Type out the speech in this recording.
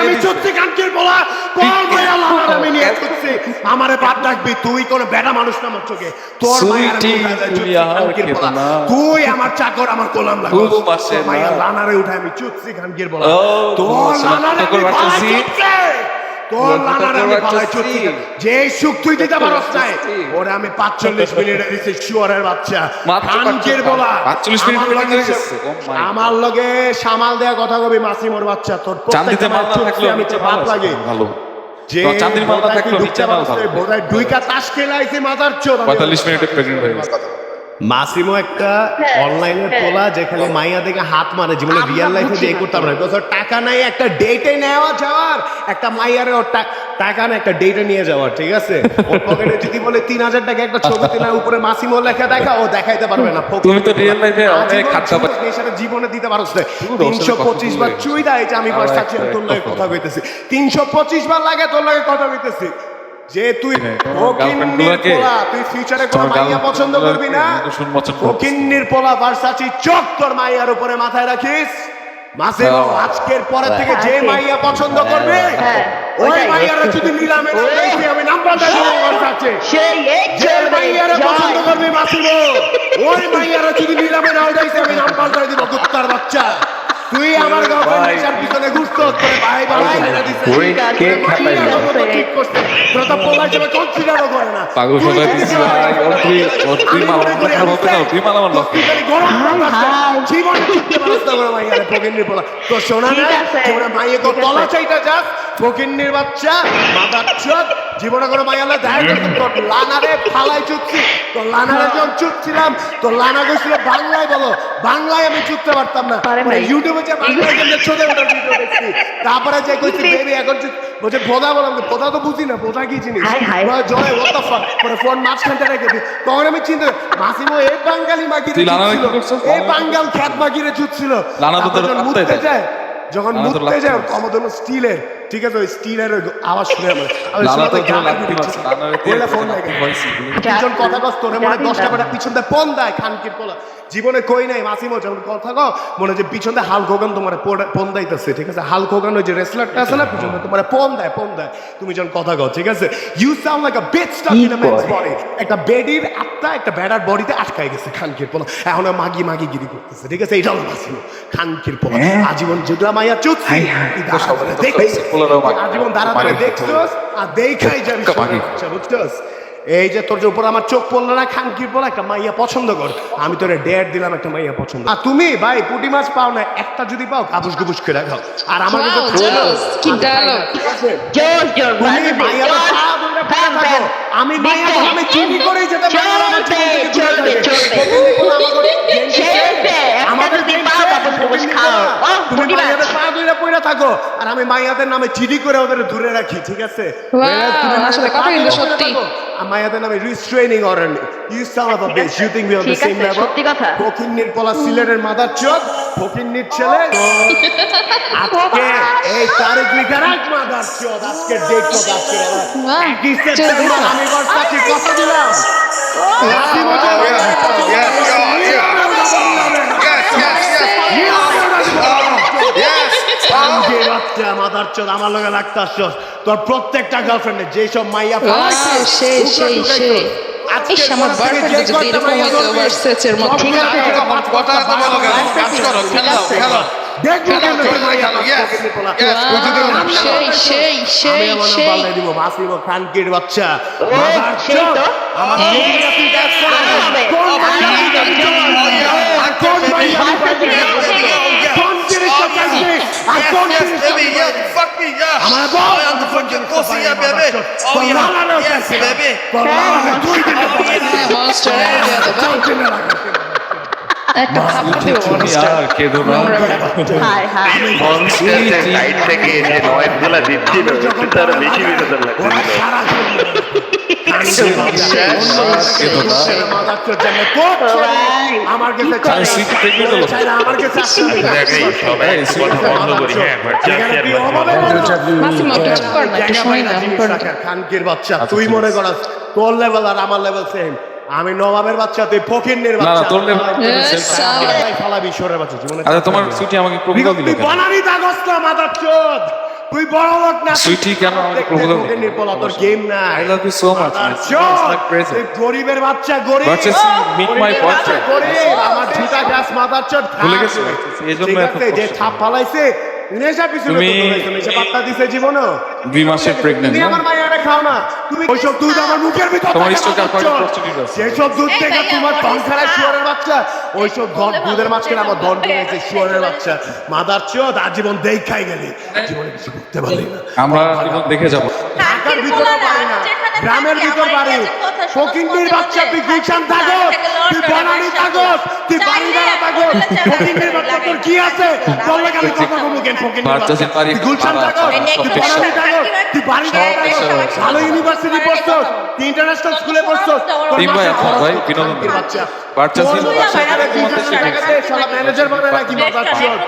আমি চুচ্ছি কানকির বলা তোর মায়া লাগার আমি নিয়ে চুচ্ছি আমারে বাদ ডাকবি তুই কোন বেটা মানুষ না আমার চোখে তোর মায়া কানকির বলা তুই আমার চাকর আমার গোলাম লাগো তোর মায়া লানারে উঠাই আমি চুচ্ছি কানকির বলা তোর লানারে চুচ্ছি তোর লানারে আমি পালাই চুচ্ছি যে সুখ তুই দিতে পারছ না ওরে আমি 45 মিনিটে দিছি শুয়ারের বাচ্চা কানকির বলা 45 মিনিট লাগে আমার লগে সামাল দেয়া কথা কবি মাসিমর বাচ্চা তোর চাঁদিতে মাল না থাকলে আমি ভাত লাগে ভালো যে চাঁদির মাল না থাকলে নিচে মাল ভালো বোধহয় দুইটা তাস খেলাইছে মাথার চোদ 45 মিনিটে প্রেগন্যান্ট হয়ে গেছে মাসিমো একটা অনলাইনে পোলা যেখানে মাইয়া দেখে হাত মানে জীবনে রিয়েল লাইফে যে করতাম না বিকজ টাকা নাই একটা ডেটে নেওয়া যাওয়ার একটা মাইয়ারে ওর টাকা না একটা ডেটে নিয়ে যাওয়ার ঠিক আছে ওর পকেটে যদি বলে 3000 টাকা একটা ছবি তোলা উপরে মাসিমো লেখা দেখা ও দেখাইতে পারবে না তুমি তো রিয়েল লাইফে অনেক খাট্টা সেটা জীবনে দিতে পারছ না 325 বার চুই দেয় যে আমি বাস থাকছি তোর লাগে কথা কইতেছি 325 বার লাগে তোর লাগে কথা কইতেছি যে তুই তুই ফিউচারে কোন মাইয়া পছন্দ করবি না ফকিন্নির পোলা ভার্সাচি চোখ তোর মাইয়ার উপরে মাথায় রাখিস মাসিমো আজকের পরে থেকে যে মাইয়া পছন্দ করবে ওই মাইয়ারা যদি নিলামে না দেই আমি নাম্বার দেব ভার্সাচি যে মাইয়ারা পছন্দ করবে মাসিমো ওই মাইয়ারা যদি নিলামে না দেই আমি নাম্বার দেব কুত্তার বাচ্চা তুই আমার গার্লফ্রেন্ডের পিছনে ঘুরছস তোরে ভাই ভাই মেরে দিছিস ওই কে খাতাই ঠিক করছিস তোরা তো পোলা হিসেবে কনসিডারও করে না পাগল সবাই দিছি ভাই তুই মাল দেখা হবে না তুই মাল আমার লক্ষ্য জীবন চুক্তি ব্যবস্থা করে মাইয়া রে পকিন্নির পোলা তো শোনা না তোমরা মাইয়ে তো তলা চাইটা যাস পকিন্নির বাচ্চা মাদার চোদ জীবনে করে মাইয়ালে দেখা করতে তোর লানারে ফালাই চুচ্ছি তোর লানারে যখন চুচ্ছিলাম তোর লানা গেছিল বাংলায় বলো বাংলায় আমি চুটতে পারতাম না ইউটিউবে যে বাংলায় যে ছোট ওটা ভিডিও দেখছি তারপরে যে কইছি বেবি এখন বলছে বোদা বললাম বোদা তো বুঝি না বোদা কি জিনিস জয় হোয়াট দ্য ফাক মানে ফোন মাঝখানটা রেখে দিই তখন আমি চিন্তা মাসিমো এই বাঙালি মাগিরে এই বাঙ্গাল খ্যাত মাগিরে চুটছিল লানা তো তোর মুততে যায় যখন মুততে যায় কমদন স্টিলের ঠিক আছে ওই স্টিলের আওয়াজ শুনে আমি লানা তো তোর লাগতে পারছ লানা ফোন লাগে পিছন কথা কস তোরে মনে 10টা বেটা পিছন দিয়ে ফোন দেয় খানকির পোলা জীবনে কই নাই মাসিমো যখন কথা কও মনে যে পিছন দিয়ে হাল হোগান তোমার ফোন দিতেছে ঠিক আছে হাল হোগান ওই যে রেসলারটা আছে না পিছন দিয়ে তোমার ফোন দেয় তুমি যখন কথা কও ঠিক আছে you sound like a bitch stuck in a man's body একটা বেডির আত্মা একটা বেড়ার বডিতে আটকাই গেছে খানকির পোলা এখন মাগি গিরি করতেছে ঠিক আছে এইটাও মাসিমো খানকির পোলা আজীবন যেটা মাইয়া চুচ্ছি আজীবন দাঁড়া করে দেখছস আর দেখাই যাবি বুঝছস এই যে তোর যে উপর আমার চোখ পড়লো না খানকির পর একটা মাইয়া পছন্দ কর আমি তোরে ডেট দিলাম একটা মাইয়া পছন্দ আর তুমি ভাই পুঁটি মাছ পাও না একটা যদি পাও কাবুস গুবুস করে খাও আর আমার আমি মাইয়া আমি চুরি করেই যেতে থাকো আর আমি মাইয়াদের নামে চিঠি করে ওদের দূরে রাখি ঠিক আছে মাইয়াদের নামে restraining order you son of a bitch you think we are the same level ফকিন্নির পোলা সিলেটের মাদার চোদ ফকিন্নির ছেলে আজকে এই তারিখ লিখে রাখ মাদার চোদ আজকে ডেট কত আজকে 21 সেপ্টেম্বর আমি বর্ষাকে কথা দিলাম আমার লগে লাগতাস তোর প্রত্যেকটা গার্লফ্রেন্ডে যেসব মাইয়া খানকির বাচ্চা একটা খাবার দেব মনস্টার কে দো না হাই হাই মনস্টার সাইড থেকে যে নয়েজগুলো দিচ্ছিল তার বেশি বিনোদন লাগছে আমার খানকির বাচ্চা তুই মনে করাস তোর লেভেল আর আমার লেভেল সেম আমি নবাবের বাচ্চা তুই ফকিন্নির বাচ্চা না তোর ফালাবি সরের বাচ্চা জীবনে আচ্ছা তোমার ছুটি আমাকে কবিতা দিলে বনানি দাগস না মাদারচোদ তুই বড় লোক না সুইটি কেন আমাকে প্রবলেম নির্বলা তোর গেম না I love you so much. It's like crazy. গরিবের বাচ্চা গরিব But just meet my boyfriend. গরিব আমার ঝুটা গাছ মাথার চোট ভুলে গেছো, এই জন্য এত যে কষ্ট। ছাপ ফালাইছে নেশা পিছনে তুমি- নেশা পাত্তা দিছে জীবনও 2 মাসের প্রেগন্যান্ট তুমি আমার মায়ের খাও না তুমি ওইসব দুধ আমার মুখের ভিতর তোমার থাকে স্টক আর মাথার কয়টা চোট। opportunity আছে? যেসব দুধ এই থেকে ভাইয়া, তোমার বলিস সংসারের না। শুয়ারের বাচ্চা ওইসব দুধের মাঝখানে আমার ধন ঢুকেছে শুয়ারের বাচ্চা মাদার চোদ আজীবন দেখাই গেলি জীবনে কিছু করতে পারলি না আমরা জীবন দেখে যাব ঢাকার ভিতরে বাড়ি না গ্রামের ভিতর বাড়ি ফকিন্নির বাচ্চা তুই গুলশান থাকস তুই বনানি থাকস তুই বাড়িদারা থাকস ফকিন্নির বাচ্চা তোর কি আছে তোর লাগে আমি কথা বলবো কেন ফকিন্নির বাচ্চা যে বাড়ি তুই গুলশান বাবা, থাকস তুই বনানি থাকস তুই বাড়িদারা থাকস ভালো ইউনিভার্সিটি পড়ছস তুই ইন্টারন্যাশনাল স্কুলে পড়ছস তিন ভাই আপনার ভাই বিনোদন দিন। বাচ্চা বাচ্চা ছিল তোর বাচ্চা বাচ্চা তোমাদের শিখে ম্যানেজার বানায় নাকি মাদার চোদ